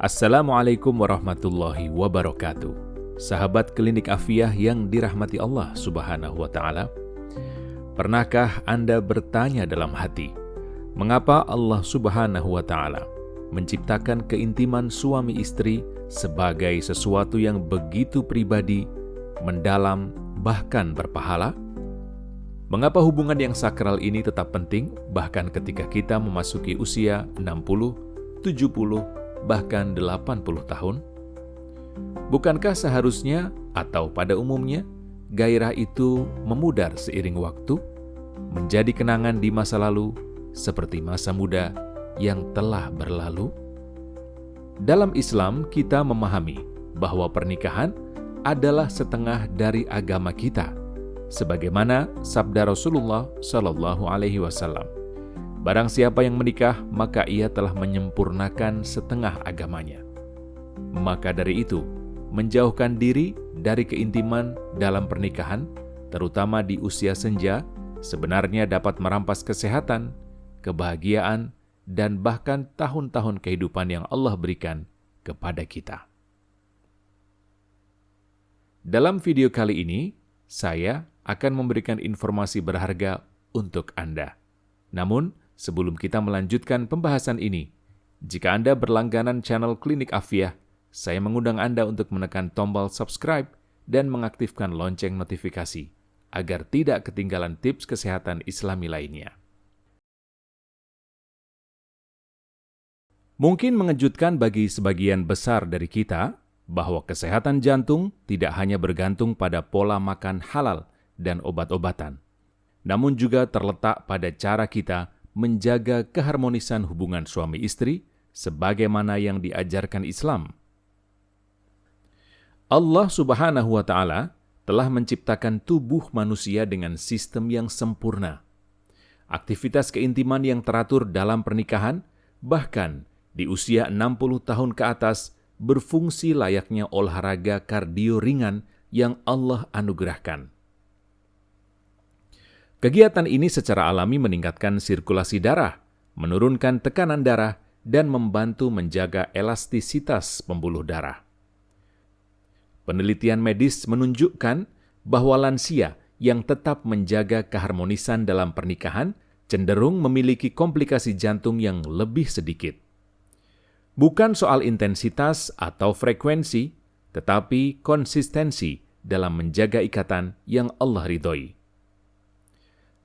Assalamualaikum warahmatullahi wabarakatuh. Sahabat Klinik Afiah yang dirahmati Allah Subhanahu wa Ta'ala, pernahkah Anda bertanya dalam hati, mengapa Allah Subhanahu wa Ta'ala menciptakan keintiman suami istri sebagai sesuatu yang begitu pribadi, mendalam, bahkan berpahala? Mengapa hubungan yang sakral ini tetap penting bahkan ketika kita memasuki usia 60, 70, bahkan 80 tahun? Bukankah seharusnya atau pada umumnya gairah itu memudar seiring waktu, menjadi kenangan di masa lalu seperti masa muda yang telah berlalu? Dalam Islam kita memahami bahwa pernikahan adalah setengah dari agama kita, sebagaimana sabda Rasulullah Shallallahu Alaihi Wasallam. Barang siapa yang menikah, maka ia telah menyempurnakan setengah agamanya. Maka dari itu, menjauhkan diri dari keintiman dalam pernikahan, terutama di usia senja, sebenarnya dapat merampas kesehatan, kebahagiaan, dan bahkan tahun-tahun kehidupan yang Allah berikan kepada kita. Dalam video kali ini, saya akan memberikan informasi berharga untuk Anda. Namun, sebelum kita melanjutkan pembahasan ini, jika Anda berlangganan channel Klinik Afiah, saya mengundang Anda untuk menekan tombol subscribe dan mengaktifkan lonceng notifikasi, agar tidak ketinggalan tips kesehatan Islami lainnya. Mungkin mengejutkan bagi sebagian besar dari kita, bahwa kesehatan jantung tidak hanya bergantung pada pola makan halal dan obat-obatan, namun juga terletak pada cara kita menjaga keharmonisan hubungan suami istri sebagaimana yang diajarkan Islam. Allah Subhanahu wa Ta'ala telah menciptakan tubuh manusia dengan sistem yang sempurna. Aktivitas keintiman yang teratur dalam pernikahan, bahkan di usia 60 tahun ke atas, berfungsi layaknya olahraga kardio ringan yang Allah anugerahkan. Kegiatan ini secara alami meningkatkan sirkulasi darah, menurunkan tekanan darah, dan membantu menjaga elastisitas pembuluh darah. Penelitian medis menunjukkan bahwa lansia yang tetap menjaga keharmonisan dalam pernikahan cenderung memiliki komplikasi jantung yang lebih sedikit. Bukan soal intensitas atau frekuensi, tetapi konsistensi dalam menjaga ikatan yang Allah ridhoi.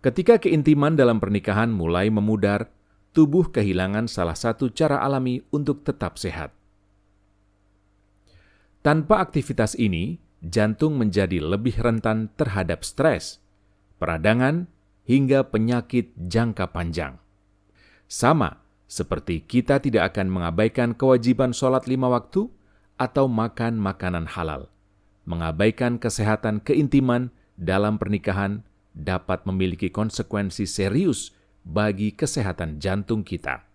Ketika keintiman dalam pernikahan mulai memudar, tubuh kehilangan salah satu cara alami untuk tetap sehat. Tanpa aktivitas ini, jantung menjadi lebih rentan terhadap stres, peradangan, hingga penyakit jangka panjang. Sama seperti kita tidak akan mengabaikan kewajiban sholat 5 waktu atau makan makanan halal. Mengabaikan kesehatan keintiman dalam pernikahan dapat memiliki konsekuensi serius bagi kesehatan jantung kita.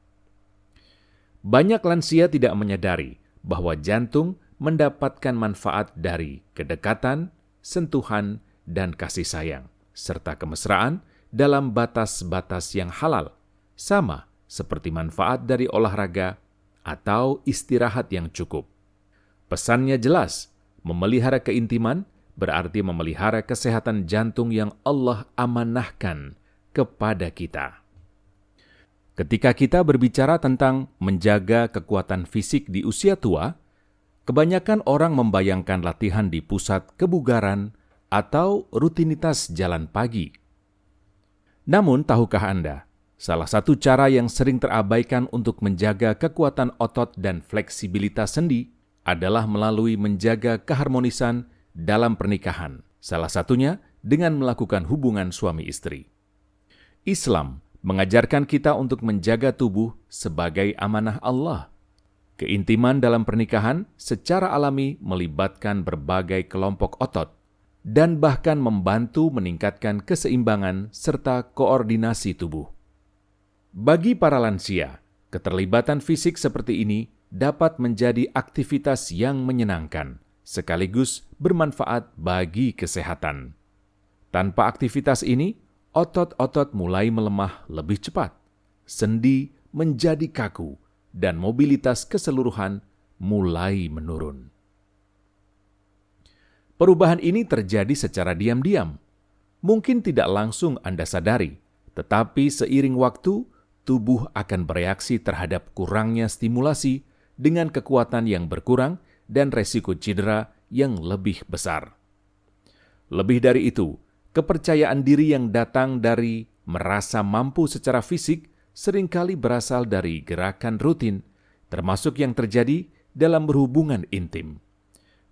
Banyak lansia tidak menyadari bahwa jantung mendapatkan manfaat dari kedekatan, sentuhan, dan kasih sayang, serta kemesraan dalam batas-batas yang halal, sama seperti manfaat dari olahraga atau istirahat yang cukup. Pesannya jelas, memelihara keintiman berarti memelihara kesehatan jantung yang Allah amanahkan kepada kita. Ketika kita berbicara tentang menjaga kekuatan fisik di usia tua, kebanyakan orang membayangkan latihan di pusat kebugaran atau rutinitas jalan pagi. Namun, tahukah Anda, salah satu cara yang sering terabaikan untuk menjaga kekuatan otot dan fleksibilitas sendi adalah melalui menjaga keharmonisan dalam pernikahan, salah satunya dengan melakukan hubungan suami istri. Islam mengajarkan kita untuk menjaga tubuh sebagai amanah Allah. Keintiman dalam pernikahan secara alami melibatkan berbagai kelompok otot dan bahkan membantu meningkatkan keseimbangan serta koordinasi tubuh. Bagi para lansia, keterlibatan fisik seperti ini dapat menjadi aktivitas yang menyenangkan, sekaligus bermanfaat bagi kesehatan. Tanpa aktivitas ini, otot-otot mulai melemah lebih cepat, sendi menjadi kaku, dan mobilitas keseluruhan mulai menurun. Perubahan ini terjadi secara diam-diam. Mungkin tidak langsung Anda sadari, tetapi seiring waktu, tubuh akan bereaksi terhadap kurangnya stimulasi dengan kekuatan yang berkurang dan resiko cedera yang lebih besar. Lebih dari itu, kepercayaan diri yang datang dari merasa mampu secara fisik seringkali berasal dari gerakan rutin, termasuk yang terjadi dalam berhubungan intim.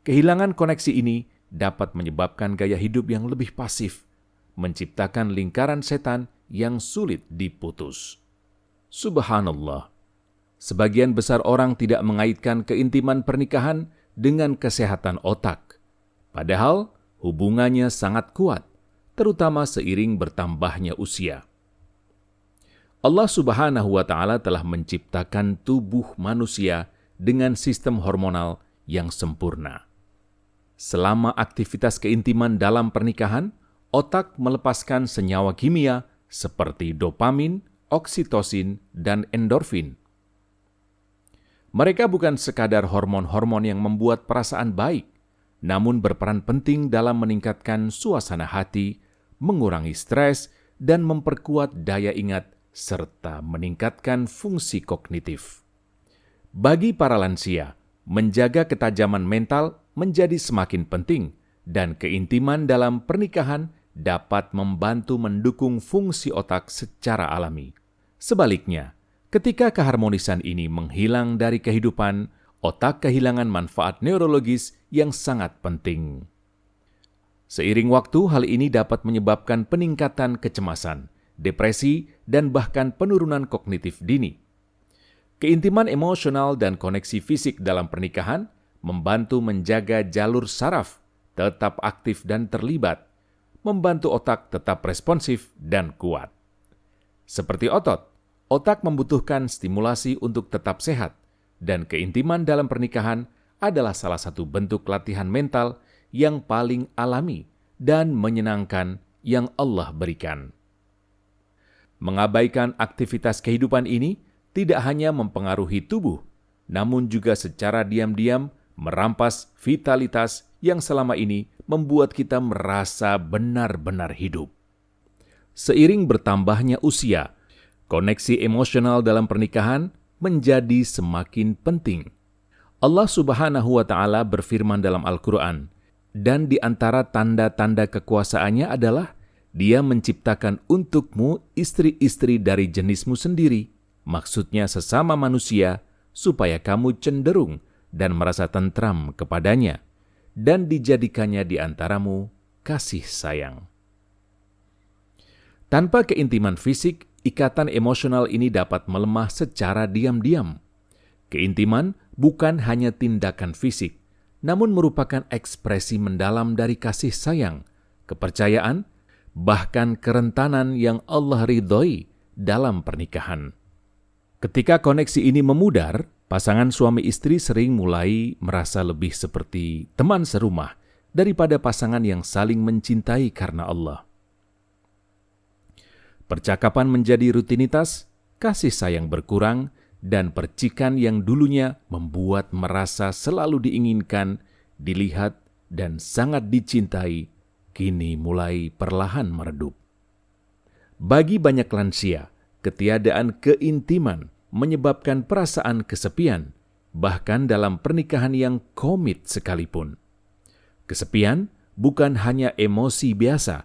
Kehilangan koneksi ini dapat menyebabkan gaya hidup yang lebih pasif, menciptakan lingkaran setan yang sulit diputus. Subhanallah, sebagian besar orang tidak mengaitkan keintiman pernikahan dengan kesehatan otak. Padahal hubungannya sangat kuat, terutama seiring bertambahnya usia. Allah Subhanahu wa Ta'ala telah menciptakan tubuh manusia dengan sistem hormonal yang sempurna. Selama aktivitas keintiman dalam pernikahan, otak melepaskan senyawa kimia seperti dopamin, oksitosin, dan endorfin. Mereka bukan sekadar hormon-hormon yang membuat perasaan baik, namun berperan penting dalam meningkatkan suasana hati, mengurangi stres, dan memperkuat daya ingat, serta meningkatkan fungsi kognitif. Bagi para lansia, menjaga ketajaman mental menjadi semakin penting, dan keintiman dalam pernikahan dapat membantu mendukung fungsi otak secara alami. Sebaliknya, ketika keharmonisan ini menghilang dari kehidupan, otak kehilangan manfaat neurologis yang sangat penting. Seiring waktu, hal ini dapat menyebabkan peningkatan kecemasan, depresi, dan bahkan penurunan kognitif dini. Keintiman emosional dan koneksi fisik dalam pernikahan membantu menjaga jalur saraf tetap aktif dan terlibat, membantu otak tetap responsif dan kuat. Seperti otot, otak membutuhkan stimulasi untuk tetap sehat, dan keintiman dalam pernikahan adalah salah satu bentuk latihan mental yang paling alami dan menyenangkan yang Allah berikan. Mengabaikan aktivitas kehidupan ini tidak hanya mempengaruhi tubuh, namun juga secara diam-diam merampas vitalitas yang selama ini membuat kita merasa benar-benar hidup. Seiring bertambahnya usia, koneksi emosional dalam pernikahan menjadi semakin penting. Allah Subhanahu wa Ta'ala berfirman dalam Al-Quran, dan di antara tanda-tanda kekuasaannya adalah Dia menciptakan untukmu istri-istri dari jenismu sendiri, maksudnya sesama manusia, supaya kamu cenderung dan merasa tentram kepadanya, dan dijadikannya di antaramu kasih sayang. Tanpa keintiman fisik, ikatan emosional ini dapat melemah secara diam-diam. Keintiman bukan hanya tindakan fisik, namun merupakan ekspresi mendalam dari kasih sayang, kepercayaan, bahkan kerentanan yang Allah ridhoi dalam pernikahan. Ketika koneksi ini memudar, pasangan suami istri sering mulai merasa lebih seperti teman serumah daripada pasangan yang saling mencintai karena Allah. Percakapan menjadi rutinitas, kasih sayang berkurang, dan percikan yang dulunya membuat merasa selalu diinginkan, dilihat, dan sangat dicintai, kini mulai perlahan meredup. Bagi banyak lansia, ketiadaan keintiman menyebabkan perasaan kesepian, bahkan dalam pernikahan yang komit sekalipun. Kesepian bukan hanya emosi biasa,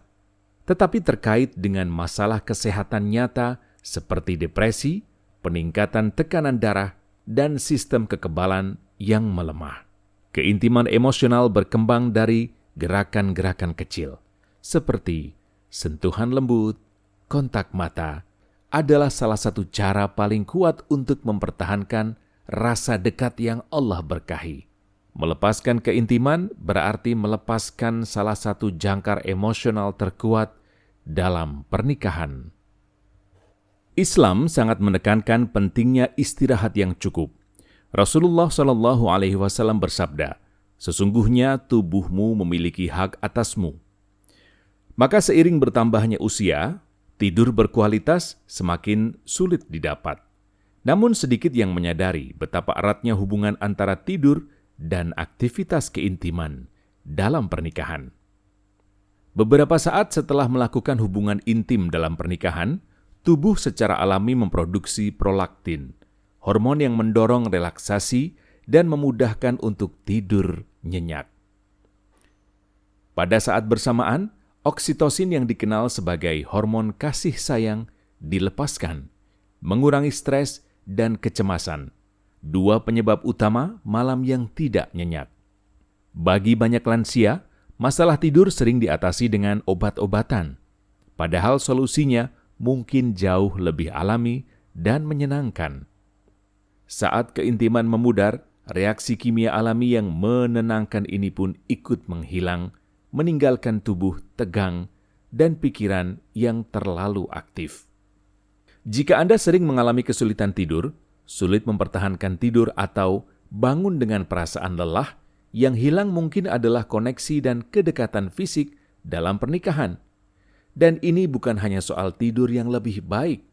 tetapi terkait dengan masalah kesehatan nyata seperti depresi, peningkatan tekanan darah, dan sistem kekebalan yang melemah. Keintiman emosional berkembang dari gerakan-gerakan kecil, seperti sentuhan lembut, kontak mata, adalah salah satu cara paling kuat untuk mempertahankan rasa dekat yang Allah berkahi. Melepaskan keintiman berarti melepaskan salah satu jangkar emosional terkuat dalam pernikahan. Islam sangat menekankan pentingnya istirahat yang cukup. Rasulullah SAW bersabda, "Sesungguhnya tubuhmu memiliki hak atasmu." Maka seiring bertambahnya usia, tidur berkualitas semakin sulit didapat. Namun sedikit yang menyadari betapa eratnya hubungan antara tidur dan aktivitas keintiman dalam pernikahan. Beberapa saat setelah melakukan hubungan intim dalam pernikahan, tubuh secara alami memproduksi prolaktin, hormon yang mendorong relaksasi dan memudahkan untuk tidur nyenyak. Pada saat bersamaan, oksitosin yang dikenal sebagai hormon kasih sayang dilepaskan, mengurangi stres dan kecemasan, dua penyebab utama malam yang tidak nyenyak. Bagi banyak lansia, masalah tidur sering diatasi dengan obat-obatan, padahal solusinya mungkin jauh lebih alami dan menyenangkan. Saat keintiman memudar, reaksi kimia alami yang menenangkan ini pun ikut menghilang, meninggalkan tubuh tegang dan pikiran yang terlalu aktif. Jika Anda sering mengalami kesulitan tidur, sulit mempertahankan tidur atau bangun dengan perasaan lelah, yang hilang mungkin adalah koneksi dan kedekatan fisik dalam pernikahan. Dan ini bukan hanya soal tidur yang lebih baik,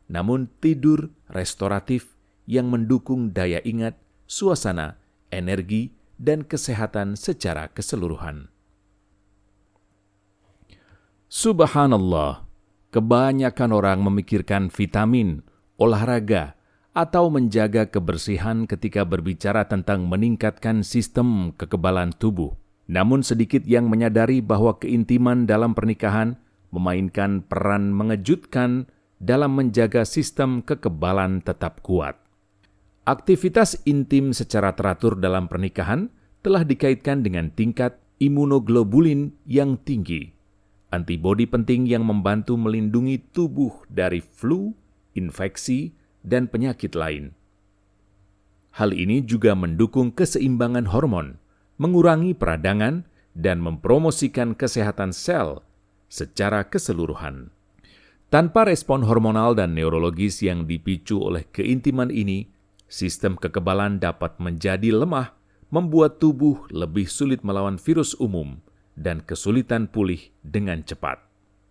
namun tidur restoratif yang mendukung daya ingat, suasana, energi, dan kesehatan secara keseluruhan. Subhanallah, kebanyakan orang memikirkan vitamin, olahraga, atau menjaga kebersihan ketika berbicara tentang meningkatkan sistem kekebalan tubuh. Namun sedikit yang menyadari bahwa keintiman dalam pernikahan memainkan peran mengejutkan dalam menjaga sistem kekebalan tetap kuat. Aktivitas intim secara teratur dalam pernikahan telah dikaitkan dengan tingkat imunoglobulin yang tinggi, antibodi penting yang membantu melindungi tubuh dari flu, infeksi, dan penyakit lain. Hal ini juga mendukung keseimbangan hormon, mengurangi peradangan, dan mempromosikan kesehatan sel secara keseluruhan. Tanpa respon hormonal dan neurologis yang dipicu oleh keintiman ini, sistem kekebalan dapat menjadi lemah, membuat tubuh lebih sulit melawan virus umum, dan kesulitan pulih dengan cepat.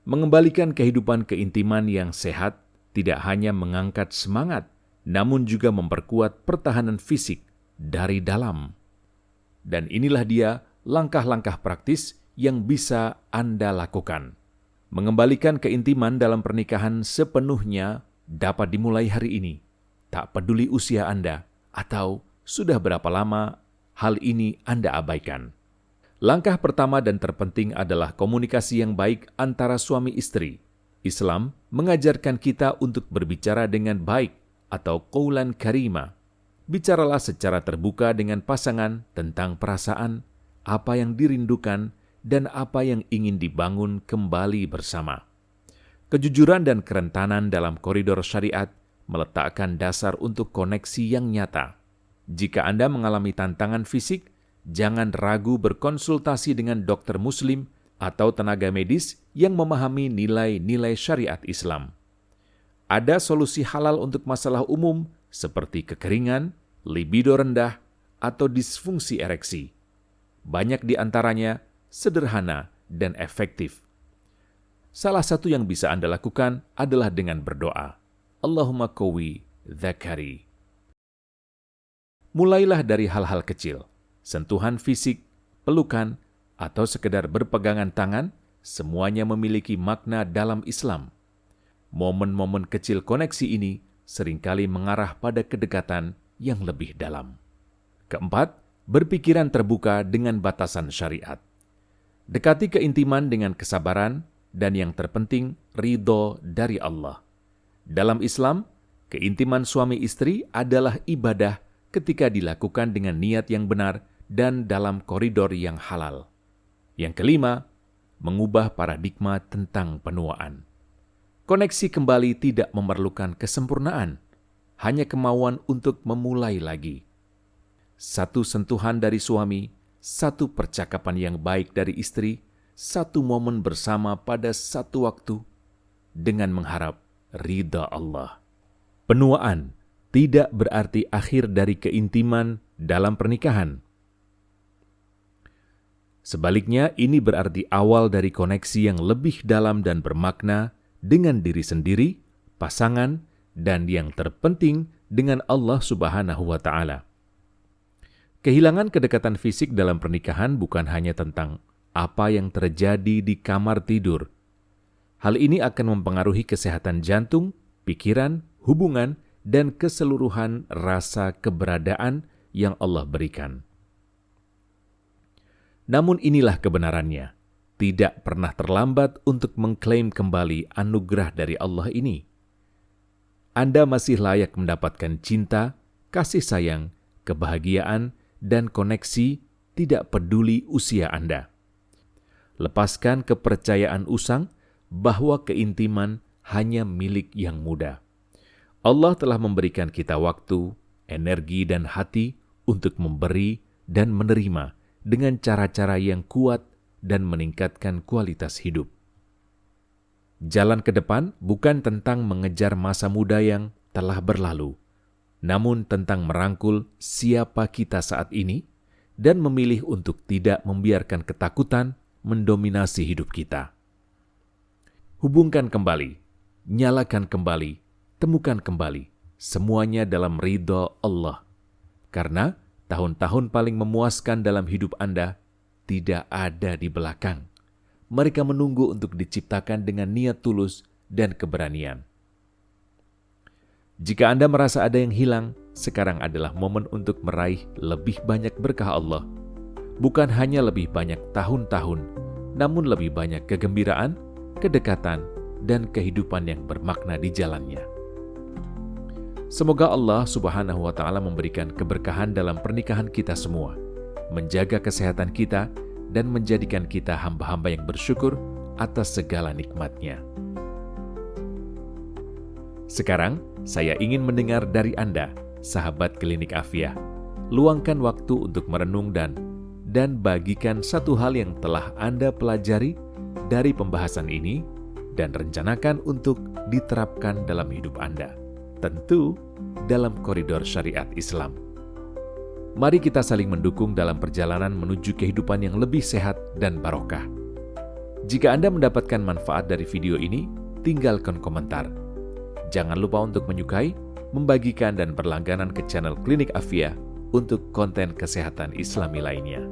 Mengembalikan kehidupan keintiman yang sehat tidak hanya mengangkat semangat, namun juga memperkuat pertahanan fisik dari dalam. Dan inilah dia langkah-langkah praktis yang bisa Anda lakukan. Mengembalikan keintiman dalam pernikahan sepenuhnya dapat dimulai hari ini. Tak peduli usia Anda atau sudah berapa lama hal ini Anda abaikan. Langkah pertama dan terpenting adalah komunikasi yang baik antara suami istri. Islam mengajarkan kita untuk berbicara dengan baik atau qaulan karima. Bicaralah secara terbuka dengan pasangan tentang perasaan, apa yang dirindukan, dan apa yang ingin dibangun kembali bersama. Kejujuran dan kerentanan dalam koridor syariat meletakkan dasar untuk koneksi yang nyata. Jika Anda mengalami tantangan fisik, jangan ragu berkonsultasi dengan dokter muslim atau tenaga medis yang memahami nilai-nilai syariat Islam. Ada solusi halal untuk masalah umum seperti kekeringan, libido rendah, atau disfungsi ereksi. Banyak di antaranya sederhana dan efektif. Salah satu yang bisa Anda lakukan adalah dengan berdoa. Allahumma qawi dzakari. Mulailah dari hal-hal kecil. Sentuhan fisik, pelukan, atau sekedar berpegangan tangan, semuanya memiliki makna dalam Islam. Momen-momen kecil koneksi ini seringkali mengarah pada kedekatan yang lebih dalam. Keempat, berpikiran terbuka dengan batasan syariat. Dekati keintiman dengan kesabaran dan yang terpenting, ridho dari Allah. Dalam Islam, keintiman suami istri adalah ibadah ketika dilakukan dengan niat yang benar dan dalam koridor yang halal. Yang kelima, mengubah paradigma tentang penuaan. Koneksi kembali tidak memerlukan kesempurnaan, hanya kemauan untuk memulai lagi. Satu sentuhan dari suami, satu percakapan yang baik dari istri, satu momen bersama pada satu waktu, dengan mengharap ridha Allah. Penuaan tidak berarti akhir dari keintiman dalam pernikahan. Sebaliknya, ini berarti awal dari koneksi yang lebih dalam dan bermakna dengan diri sendiri, pasangan, dan yang terpenting dengan Allah Subhanahu wa Ta'ala. Kehilangan kedekatan fisik dalam pernikahan bukan hanya tentang apa yang terjadi di kamar tidur. Hal ini akan mempengaruhi kesehatan jantung, pikiran, hubungan, dan keseluruhan rasa keberadaan yang Allah berikan. Namun inilah kebenarannya. Tidak pernah terlambat untuk mengklaim kembali anugerah dari Allah ini. Anda masih layak mendapatkan cinta, kasih sayang, kebahagiaan, dan koneksi tidak peduli usia Anda. Lepaskan kepercayaan usang bahwa keintiman hanya milik yang muda. Allah telah memberikan kita waktu, energi, dan hati untuk memberi dan menerima dengan cara-cara yang kuat dan meningkatkan kualitas hidup. Jalan ke depan bukan tentang mengejar masa muda yang telah berlalu, namun tentang merangkul siapa kita saat ini dan memilih untuk tidak membiarkan ketakutan mendominasi hidup kita. Hubungkan kembali, nyalakan kembali, temukan kembali, semuanya dalam ridha Allah. Karena tahun-tahun paling memuaskan dalam hidup Anda tidak ada di belakang. Mereka menunggu untuk diciptakan dengan niat tulus dan keberanian. Jika Anda merasa ada yang hilang, sekarang adalah momen untuk meraih lebih banyak berkah Allah. Bukan hanya lebih banyak tahun-tahun, namun lebih banyak kegembiraan, kedekatan, dan kehidupan yang bermakna di jalannya. Semoga Allah Subhanahu wa Ta'ala memberikan keberkahan dalam pernikahan kita semua, menjaga kesehatan kita, dan menjadikan kita hamba-hamba yang bersyukur atas segala nikmat-Nya. Sekarang, saya ingin mendengar dari Anda, sahabat Klinik Afiah. Luangkan waktu untuk merenung dan bagikan satu hal yang telah Anda pelajari dari pembahasan ini dan rencanakan untuk diterapkan dalam hidup Anda. Tentu dalam koridor syariat Islam. Mari kita saling mendukung dalam perjalanan menuju kehidupan yang lebih sehat dan barokah. Jika Anda mendapatkan manfaat dari video ini, tinggalkan komentar. Jangan lupa untuk menyukai, membagikan, dan berlangganan ke channel Klinik Afiah untuk konten kesehatan Islami lainnya.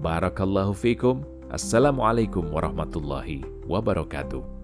Barakallahu fiikum. Assalamualaikum warahmatullahi wabarakatuh.